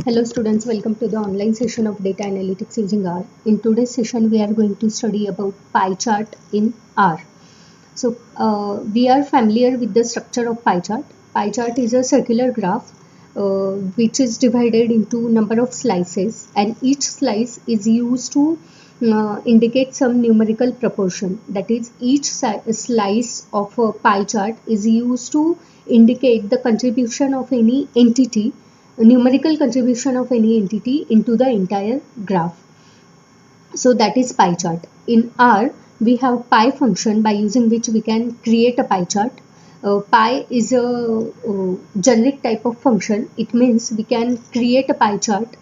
Hello students, welcome to the online session of data analytics using R. In today's session, we are going to study about pie chart in R. So we are familiar with the structure of pie chart. Pie chart is a circular graph which is divided into number of slices, and each slice is used to indicate some numerical proportion. That is, each slice of a pie chart is used to indicate the contribution of any entity, numerical contribution of any entity into the entire graph. So that is pie chart. In R, we have pie function by using which we can create a pie chart. Pie is a generic type of function. It means we can create a pie chart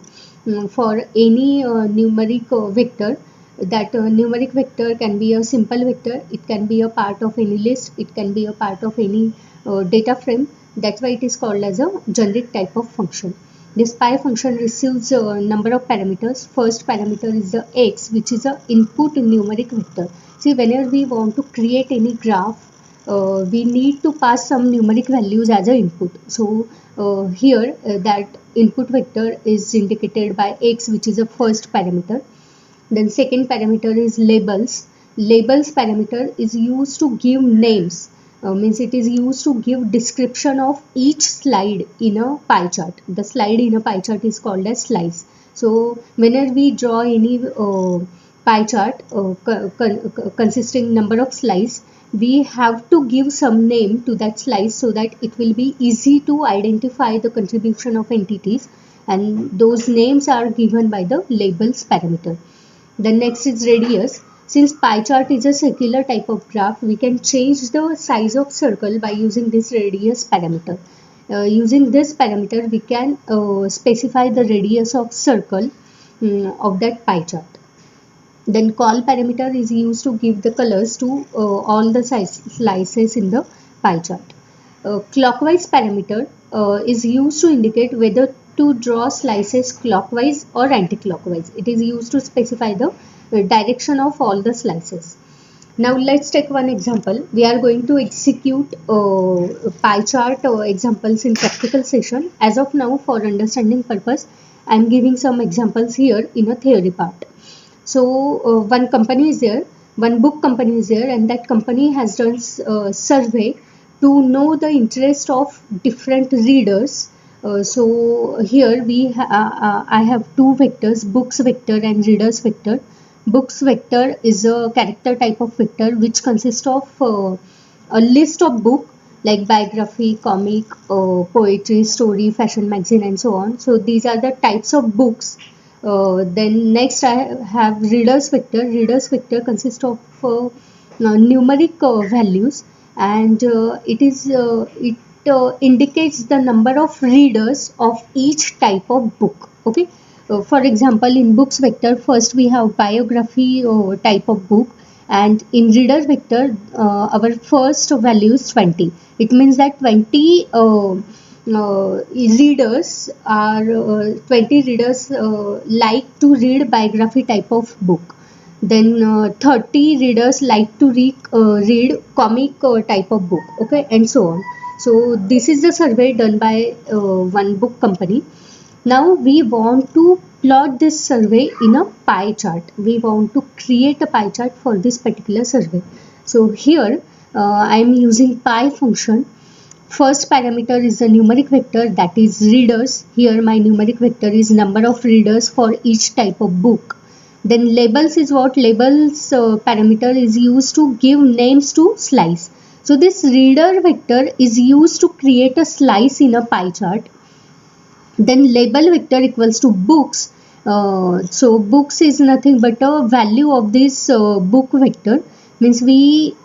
for any numeric vector. That numeric vector can be a simple vector, it can be a part of any list, it can be a part of any data frame. That's why it is called as a generic type of function. This pie function receives a number of parameters. First parameter is the x, which is a input numeric vector. See, whenever we want to create any graph, we need to pass some numeric values as an input. So here that input vector is indicated by x, which is a first parameter. Then second parameter is labels. Labels parameter is used to give names. Means it is used to give description of each slide in a pie chart. The slide in a pie chart is called as slice. So whenever we draw any pie chart consisting number of slices, we have to give some name to that slice so that it will be easy to identify the contribution of entities, and those names are given by the labels parameter. The next is radius. Since pie chart is a circular type of graph, we can change the size of circle by using this radius parameter. Using this parameter, we can specify the radius of circle of that pie chart. Then call parameter is used to give the colors to all the slices in the pie chart. Clockwise parameter is used to indicate whether to draw slices clockwise or anti-clockwise. It is used to specify the direction of all the slices. Now let's take one example. We are going to execute pie chart examples in practical session. As of now, for understanding purpose, I am giving some examples here in a theory part. So one company is there, one book company is there, and that company has done survey to know the interest of different readers. So here I have two vectors, books vector and readers vector. Books vector is a character type of vector which consists of a list of book like biography, comic, poetry, story, fashion magazine, and so on. So these are the types of books. Then next I have readers vector. Readers vector consists of numeric values, and it indicates the number of readers of each type of book. Okay. For example, in books vector, first we have biography type of book, and in reader vector, our first value is 20. It means that 20 readers are 20 readers like to read biography type of book. Then 30 readers like to read comic type of book. Okay, and so on. So this is the survey done by one book company. Now we want to plot this survey in a pie chart. We want to create a pie chart for this particular survey. So here I am using pie function. First parameter is the numeric vector, that is readers. Here my numeric vector is number of readers for each type of book. Then labels is what? Labels parameter is used to give names to slice. So this reader vector is used to create a slice in a pie chart. Then label vector equals to books. So books is nothing but a value of this book vector. Means we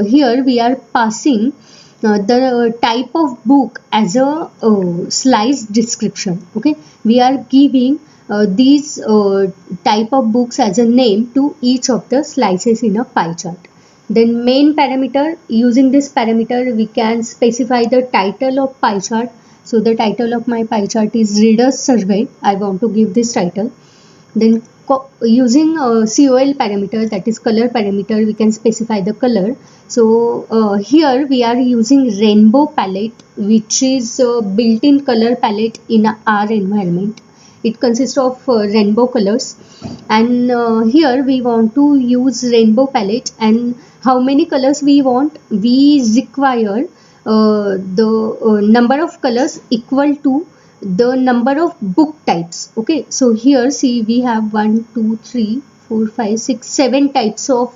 here we are passing the type of book as a slice description. Okay, we are giving these type of books as a name to each of the slices in a pie chart. Then main parameter, using this parameter we can specify the title of pie chart. So the title of my pie chart is Readers Survey. I want to give this title. Then using COL parameter, that is color parameter, we can specify the color. So here we are using rainbow palette, which is built-in color palette in our environment. it consists of rainbow colors, and here we want to use rainbow palette. And how many colors we want? We require the number of colors equal to the number of book types. Okay, so here see, we have 1 2 3 4 5 6 7 types of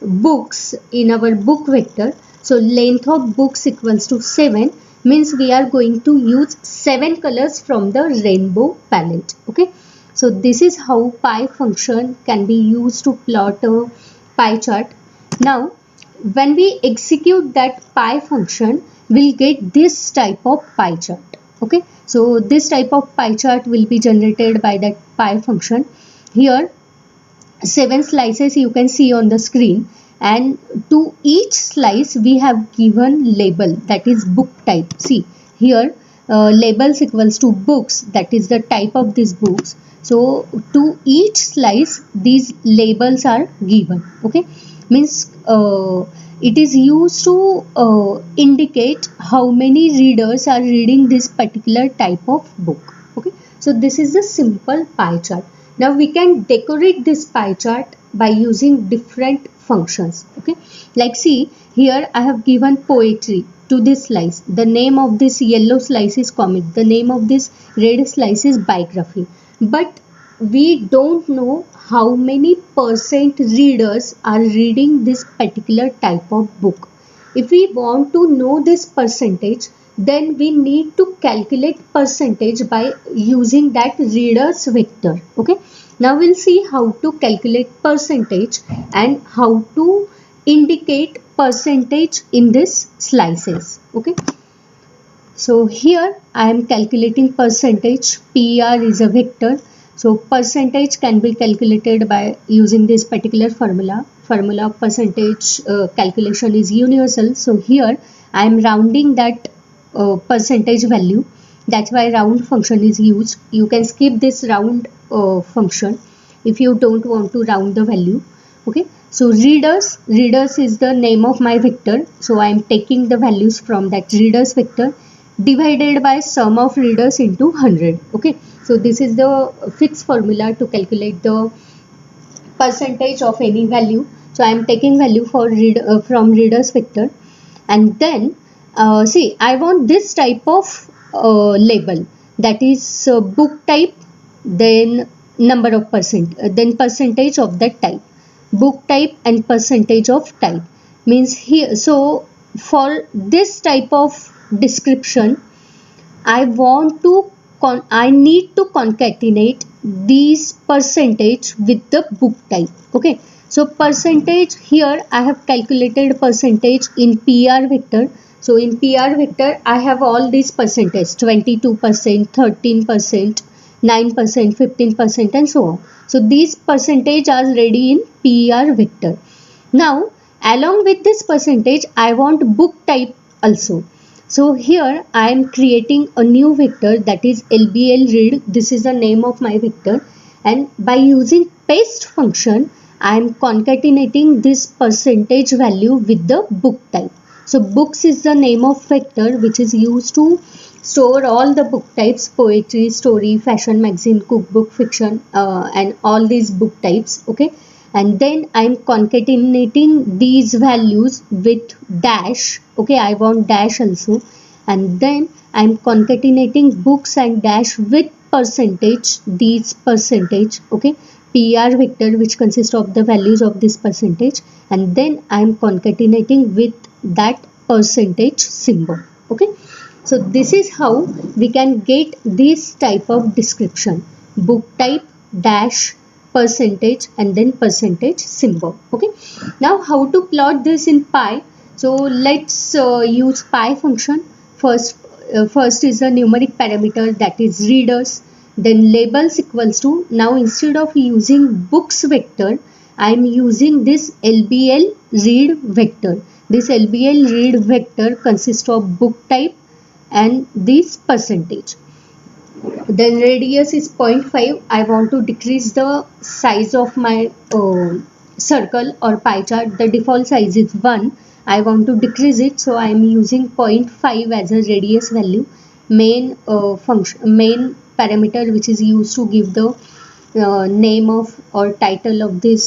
books in our book vector. So length of books equals to 7, means we are going to use 7 colors from the rainbow palette. Okay, so this is how pie function can be used to plot a pie chart. Now when we execute that pie function, we'll get this type of pie chart. Okay, so this type of pie chart will be generated by that pie function. Here 7 slices you can see on the screen, and to each slice we have given label, that is book type. See here, labels equals to books, that is the type of these books. So to each slice these labels are given. Okay, means it is used to indicate how many readers are reading this particular type of book. Okay, so this is the simple pie chart. Now we can decorate this pie chart by using different functions. Okay, like see here, I have given poetry to this slice. The name of this yellow slice is comic, the name of this red slice is biography. But we don't know how many percent readers are reading this particular type of book. If we want to know this percentage, then we need to calculate percentage by using that readers vector. Okay, now we'll see how to calculate percentage and how to indicate percentage in this slices. Okay, so here I am calculating percentage. Per is a vector, so percentage can be calculated by using this particular formula. Formula of percentage calculation is universal. So here I am rounding that percentage value. That's why round function is used. You can skip this round function if you don't want to round the value. Okay, so readers is the name of my vector. So I am taking the values from that readers vector divided by sum of readers into 100. Okay, so this is the fixed formula to calculate the percentage of any value. So I am taking value for from readers vector, and then see, I want this type of label, that is book type, then number of percent, then percentage of that type. Book type and percentage of type means here. So for this type of description, I need to concatenate these percentage with the book type. Okay, so percentage, here I have calculated percentage in PR vector. So in PR vector I have all these percentage, 22%, 13%, 9%, 15%, and so on. So these percentage are ready in PR vector. Now along with this percentage I want book type also. So here I am creating a new vector, that is LBL read. This is the name of my vector, and by using paste function I am concatenating this percentage value with the book type. So books is the name of vector which is used to store all the book types: poetry, story, fashion, magazine, cookbook, fiction, and all these book types. Okay, and then I am concatenating these values with dash. Okay, I want dash also, and then I am concatenating books and dash with percentage, these percentage. Okay, PR vector which consists of the values of this percentage, and then I am concatenating with that percentage symbol. Okay, so this is how we can get this type of description: book type, dash, percentage, and then percentage symbol. Okay, now how to plot this in pie? So let's use pie function. First is a numeric parameter, that is readers, then labels equals to, now instead of using books vector I am using this LBL read vector. This LBL read vector consists of book type and this percentage. Then radius is 0.5. I want to decrease the size of my circle or pie chart. The default size is 1. I want to decrease it, so I am using 0.5 as a radius value. Main parameter which is used to give the name of or title of this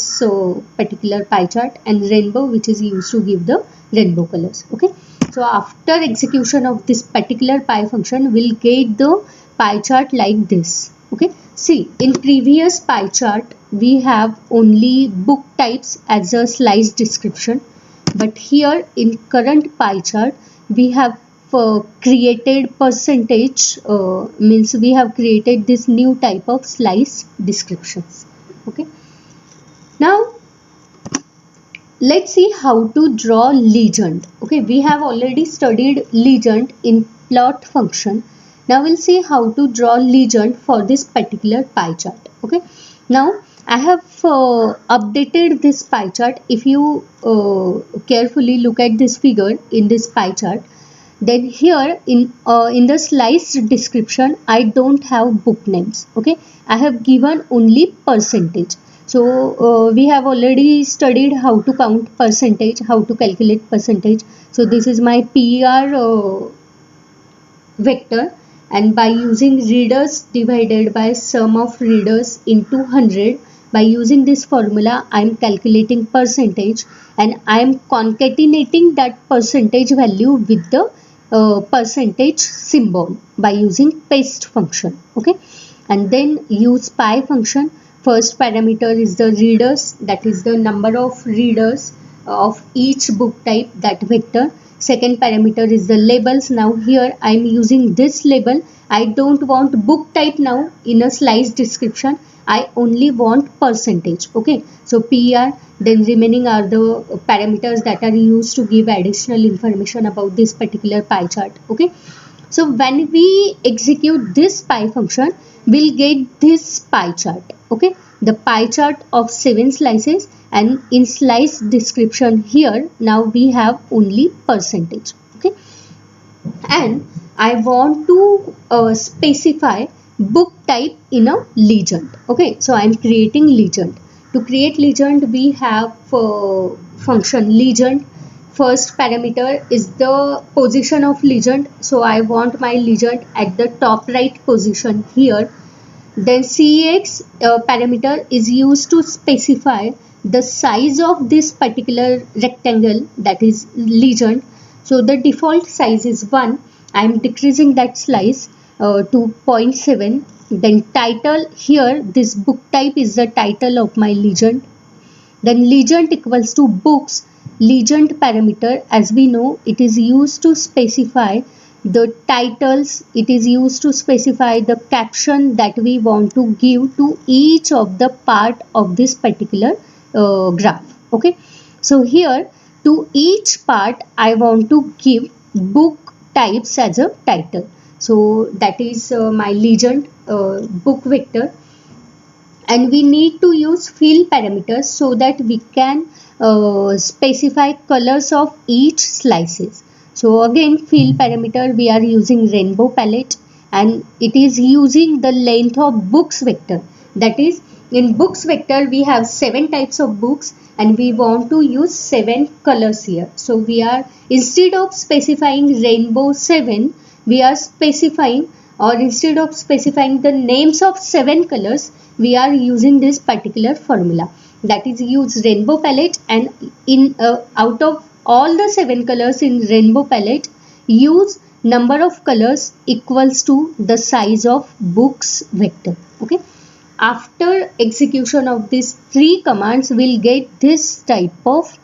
particular pie chart, and rainbow which is used to give the rainbow colors. Okay, so after execution of this particular pie function, we'll get the pie chart like this. Okay, see, in previous pie chart we have only book types as a slice description, but here in current pie chart we have created percentage, means we have created this new type of slice descriptions. Okay, now let's see how to draw legend. Okay, we have already studied legend in plot function. Now we'll see how to draw legend for this particular pie chart. Okay, now I have updated this pie chart. If you carefully look at this figure in this pie chart, then here in the slice description I don't have book names. Okay, I have given only percentage. So we have already studied how to count percentage, how to calculate percentage. So this is my PER vector, and by using readers divided by sum of readers into 100, by using this formula I am calculating percentage, and I am concatenating that percentage value with the percentage symbol by using paste function. Okay, and then use pie function. First parameter is the readers, that is the number of readers of each book type, that vector. Second parameter is the labels. Now here I am using this label. I don't want book type now in a slice description. I only want percentage. Okay, so PER. Then remaining are the parameters that are used to give additional information about this particular pie chart. Okay, so when we execute this pie function, we'll get this pie chart. Okay, the pie chart of 7 slices, and in slice description here now we have only percentage. Okay, and I want to specify book type in a legend. Okay, so I'm creating legend. To create legend we have function legend. First parameter is the position of legend, so I want my legend at the top right position here. Then CX parameter is used to specify the size of this particular rectangle, that is legend. So the default size is 1. I am decreasing that slice to 0.7. Then title, here this book type is the title of my legend. Then legend equals to books. Legend parameter, as we know, it is used to specify the titles, it is used to specify the caption that we want to give to each of the part of this particular graph. Okay, so here to each part I want to give book types as a title. So that is my legend book vector, and we need to use fill parameters so that we can specify colors of each slices. So again, fill parameter we are using rainbow palette, and it is using the length of books vector. That is, in books vector we have 7 types of books and we want to use 7 colors here. So we are, instead of specifying rainbow 7, we are specifying, or instead of specifying the names of 7 colors, we are using this particular formula, that is use rainbow palette, and in out of all the 7 colors in rainbow palette, use number of colors equals to the size of books vector. Okay, after execution of these 3 commands, we'll get this type of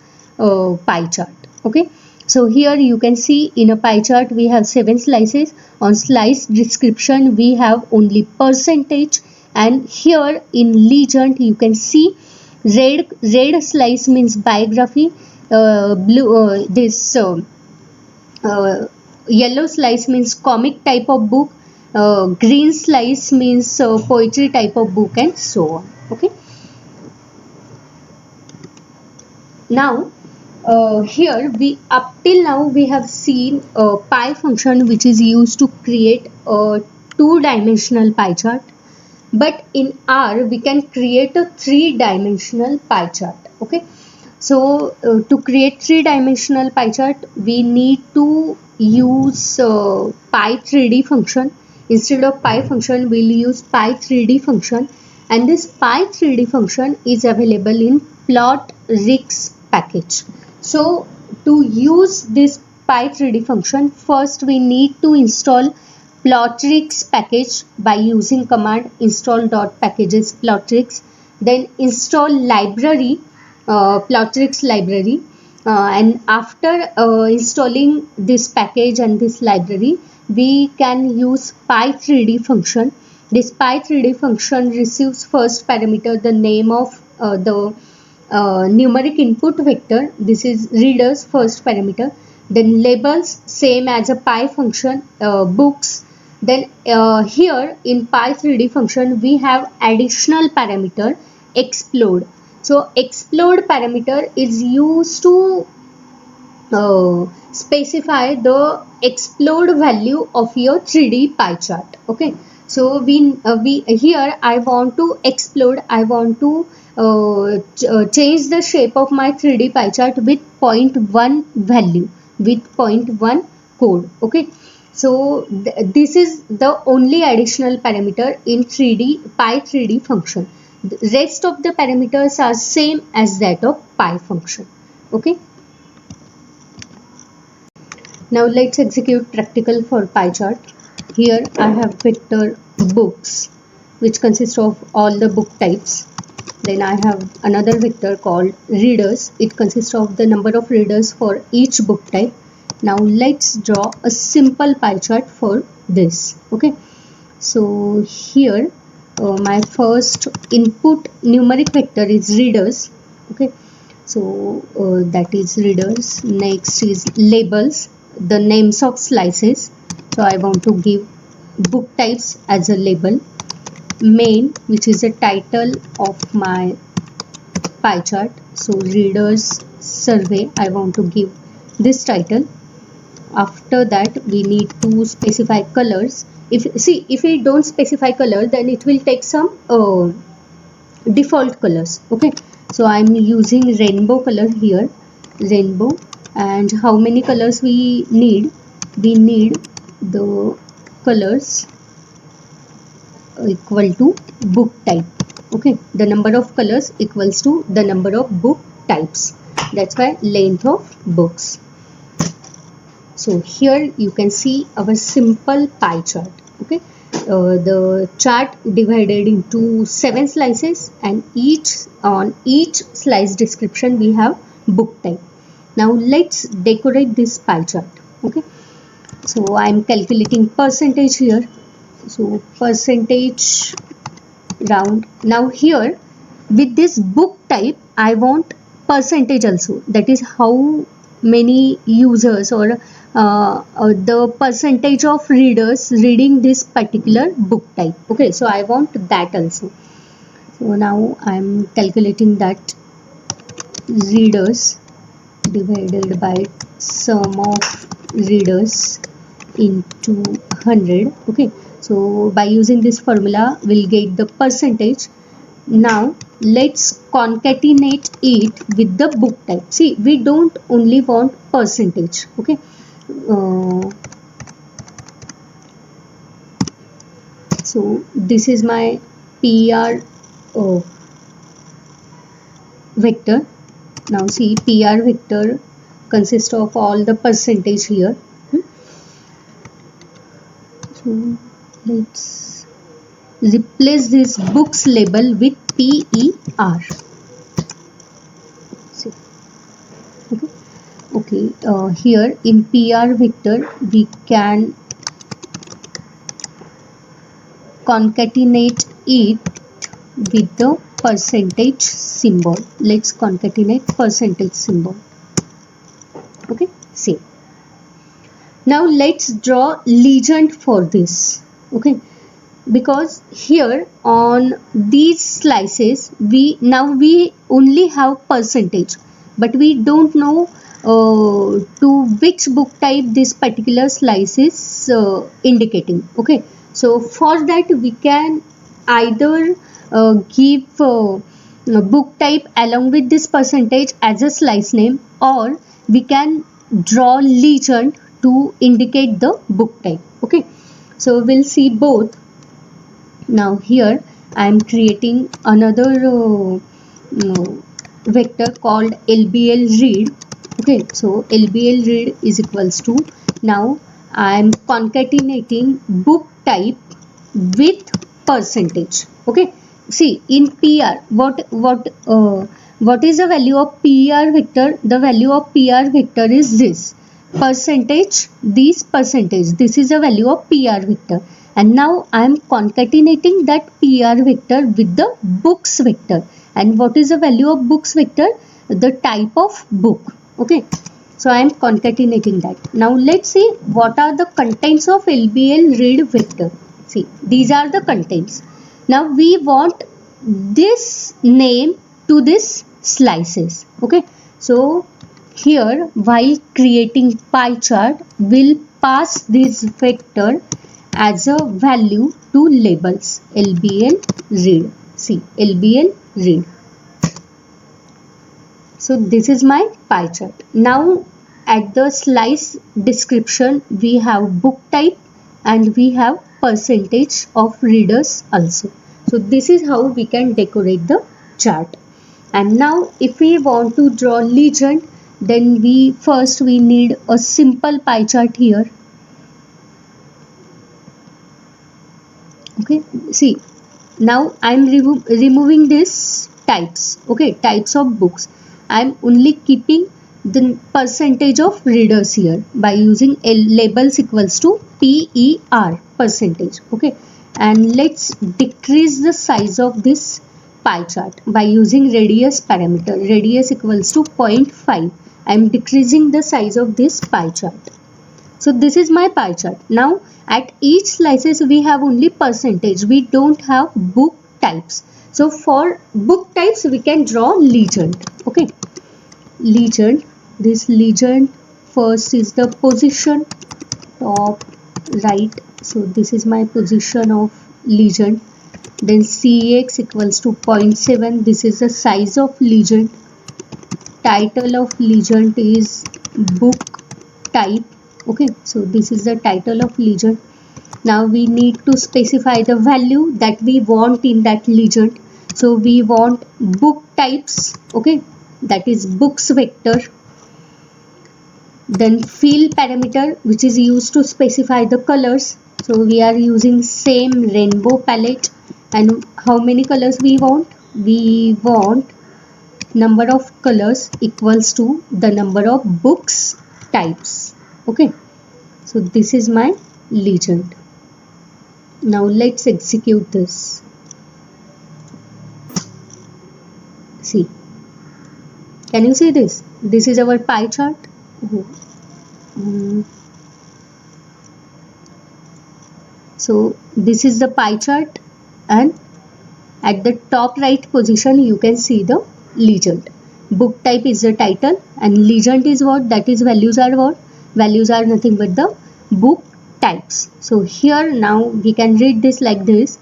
pie chart. Okay, so here you can see in a pie chart we have 7 slices. On slice description we have only percentage, and here in legend you can see red slice means biography, blue yellow slice means comic type of book, green slice means poetry type of book, and so on. Okay, now here we up till now we have seen a pie function which is used to create a 2-dimensional pie chart, but in R we can create a 3-dimensional pie chart. Okay, so to create 3-dimensional pie chart we need to use pie 3D function. instead of py function we'll use py3d function, and this py3d function is available in plotrix package. So to use this py3d function, first we need to install plotrix package by using command install.packages plotrix, then install library plotrix library, and after installing this package and this library we can use py3d function. This py3d function receives first parameter the name of the numeric input vector, this is reader's first parameter, then labels same as a py function, books, then here in py3d function we have additional parameter explode. So explode parameter is used to specify the explode value of your 3D pie chart. Okay, so we here I want to explode, I want to change the shape of my 3D pie chart with 0.1 value, with 0.1 code. Okay, so this is the only additional parameter in 3D py3d function. The rest of the parameters are same as that of py function. Okay, now let's execute practical for pie chart. Here I have vector books which consists of all the book types. Then I have another vector called readers, it consists of the number of readers for each book type. Now let's draw a simple pie chart for this. Okay, so here my first input numeric vector is readers. Okay, so that is readers. Next is labels, the names of slices, so I want to give book types as a label. Main, which is the title of my pie chart, so readers survey, I want to give this title. After that we need to specify colors. If we don't specify color, then it will take some default colors. Okay, so I'm using rainbow color here, rainbow. And how many colors we need? We need the colors equal to book type. Okay, the number of colors equals to the number of book types, that's why length of books. So here you can see our simple pie chart. Okay, the chart divided into 7 slices, and on each slice description we have book type. Now let's decorate this pie chart. Okay, so I'm calculating percentage here, so percentage round. Now here with this book type I want percentage also, that is how many users or the percentage of readers reading this particular book type. Okay, so I want that also. So now I'm calculating that readers divided by sum of readers into 100. Okay, so by using this formula we'll get the percentage. Now let's concatenate it with the book type. See, we don't only want percentage. Okay, so this is my PR vector. Now see, PR vector consists of all the percentage here. So let's replace this books label with PER. See. Okay, here in PR vector we can concatenate it with the percentage symbol. Let's concatenate percentage symbol. Okay, see. Now let's draw legend for this. Okay, because here on these slices we only have percentage, but we don't know to which book type this particular slice is indicating. Okay, so for that we can either give book type along with this percentage as a slice name, or we can draw legend to indicate the book type. Okay, So we'll see both. Now here I am creating another vector called LBL read. Okay, so LBL read is equals to, now I am concatenating book type with percentage. Okay, see in PR, what is the value of PR vector? The value of PR vector is this percentage, this percentage, this is the value of PR vector. And now I am concatenating that PR vector with the books vector. And what is the value of books vector? The type of book. Okay, so I am concatenating that. Now let's see what are the contents of LBL read vector. See, these are the contents. Now we want this name to this slices. Okay, so here while creating pie chart, we'll pass this vector as a value to labels LBL read. See, LBL read. So this is my pie chart. Now at the slice description we have book type and we have percentage of readers also. So this is how we can decorate the chart. And now if we want to draw legend, then we need a simple pie chart here. Okay, see, now I am removing this types. Okay, types of books. I am only keeping the percentage of readers here by using labels equals to PER percentage. Okay, and let's decrease the size of this pie chart by using radius parameter. Radius equals to 0.5. I am decreasing the size of this pie chart. So this is my pie chart. Now at each slices we have only percentage. We don't have book types. So for book types we can draw legend. Okay, legend. This legend first is the position, top right. So this is my position of legend. Then CX equals to 0.7. This is the size of legend. Title of legend is book type. Okay, so this is the title of legend. Now we need to specify the value that we want in that legend. So we want book types. Okay, that is books vector. Then fill parameter, which is used to specify the colors. So we are using same rainbow palette. And how many colors we want? We want number of colors equals to the number of books types. Okay, so this is my legend. Now let's execute this. See, can you see this? This is our pie chart. So this is the pie chart, and at the top right position you can see the legend. Book type is the title and legend is what? That is values are what? Values are nothing but the book types. So here now we can read this like this.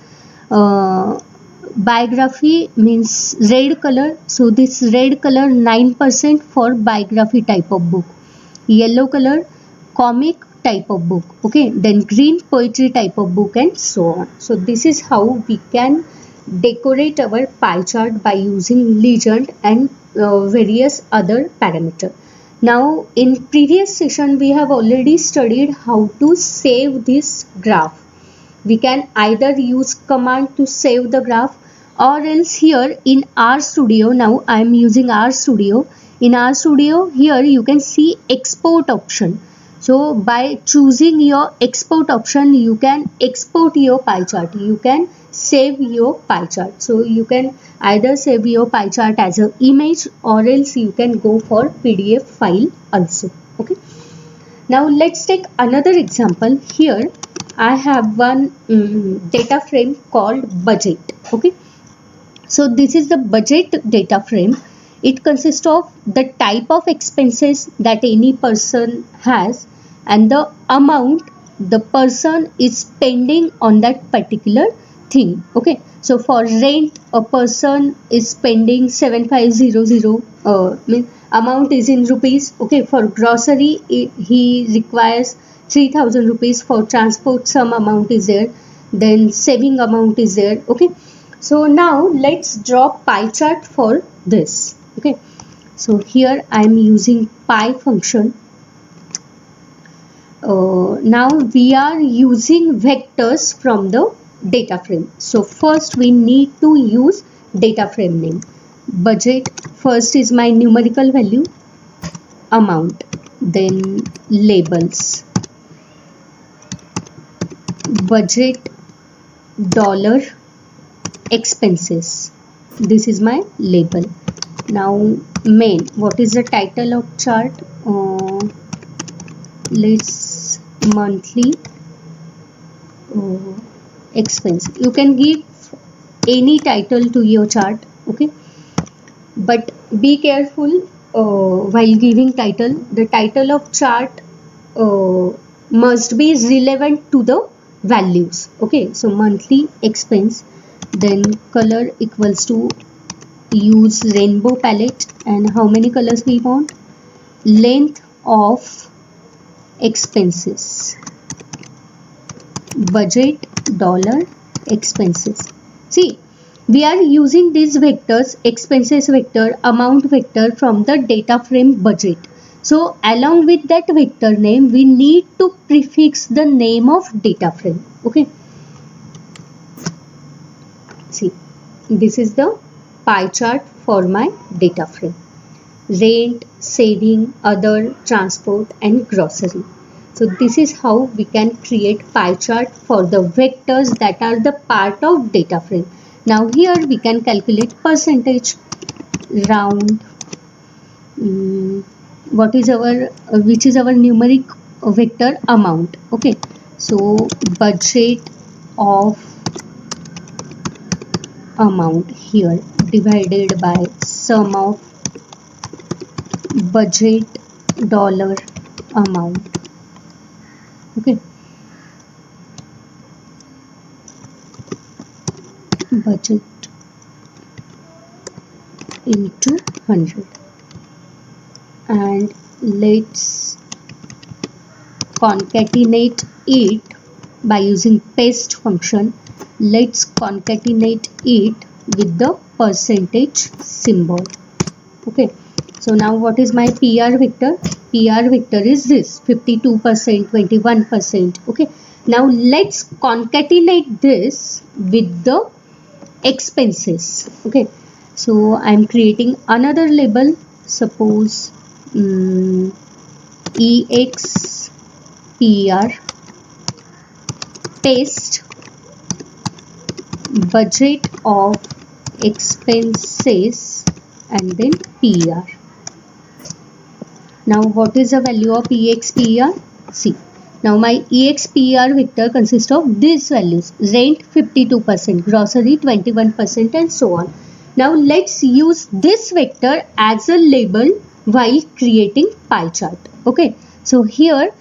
Biography means red color. So this red color 9% for biography type of book. Yellow color comic type of book. Okay, then green poetry type of book, and so on. So this is how we can decorate our pie chart by using legend and various other parameters. Now in previous session we have already studied how to save this graph. We can either use command to save the graph, or else here in RStudio, now I am using RStudio. In RStudio here you can see export option. So by choosing your export option you can export your pie chart. You can save your pie chart. So you can either save your pie chart as an image, or else you can go for PDF file also. Okay, now let's take another example. Here I have one data frame called budget. Okay, so this is the budget data frame. It consists of the type of expenses that any person has and the amount the person is spending on that particular thing. Okay, so for rent a person is spending 7500 amount is in rupees. Okay, for grocery he requires 3000 rupees. For transport some amount is there, then saving amount is there. Okay, so now let's draw pie chart for this. Okay, so here I am using pie function. Now we are using vectors from the data frame. So first we need to use data frame name. Budget first is my numerical value, amount, then labels, budget, dollar, expenses. This is my label. Now main, what is the title of chart? Let's monthly expense. You can give any title to your chart. Okay, but be careful while giving title. The title of chart must be relevant to the values. Okay, so monthly expense, then color equals to, use rainbow palette, and how many colors we want, length of expenses, budget, dollar, expenses. See, we are using these vectors, expenses vector, amount vector, from the data frame budget. So along with that vector name we need to prefix the name of data frame. Okay, see, this is the pie chart for my data frame. Rent, saving, other, transport, and grocery. So this is how we can create pie chart for the vectors that are the part of data frame. Now here we can calculate percentage, round, what is our which is our numeric vector, amount. Okay, so budget of amount here divided by sum of budget dollar amount. Okay, budget into 100, and let's concatenate it by using paste function. Let's concatenate it with the percentage symbol. Okay, so now what is my PR vector? PR vector is this 52%, 21%. Okay, now let's concatenate this with the expenses. Okay, so I'm creating another label. Suppose EXPR, paste, budget of expenses, and then PR. Now what is the value of EXPR? See, now my EXPR vector consists of these values: rent 52%, grocery 21%, and so on. Now let's use this vector as a label while creating pie chart. Okay, so here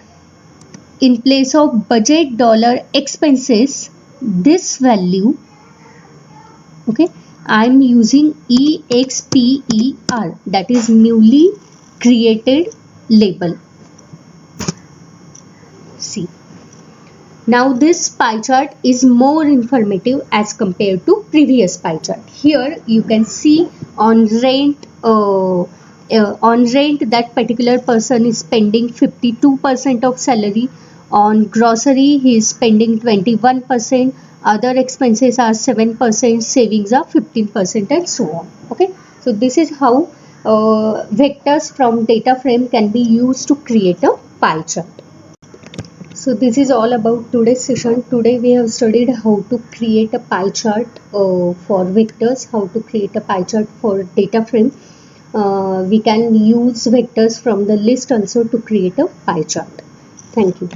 in place of budget dollar expenses, this value, okay, I'm using EXPER, that is newly created label. See, now this pie chart is more informative as compared to previous pie chart. Here you can see on rent that particular person is spending 52% of salary. On grocery he is spending 21%, other expenses are 7%, savings are 15%, and so on. Okay, so this is how vectors from data frame can be used to create a pie chart. So this is all about today's session. Today we have studied how to create a pie chart for vectors, how to create a pie chart for data frame. We can use vectors from the list also to create a pie chart. Thank you.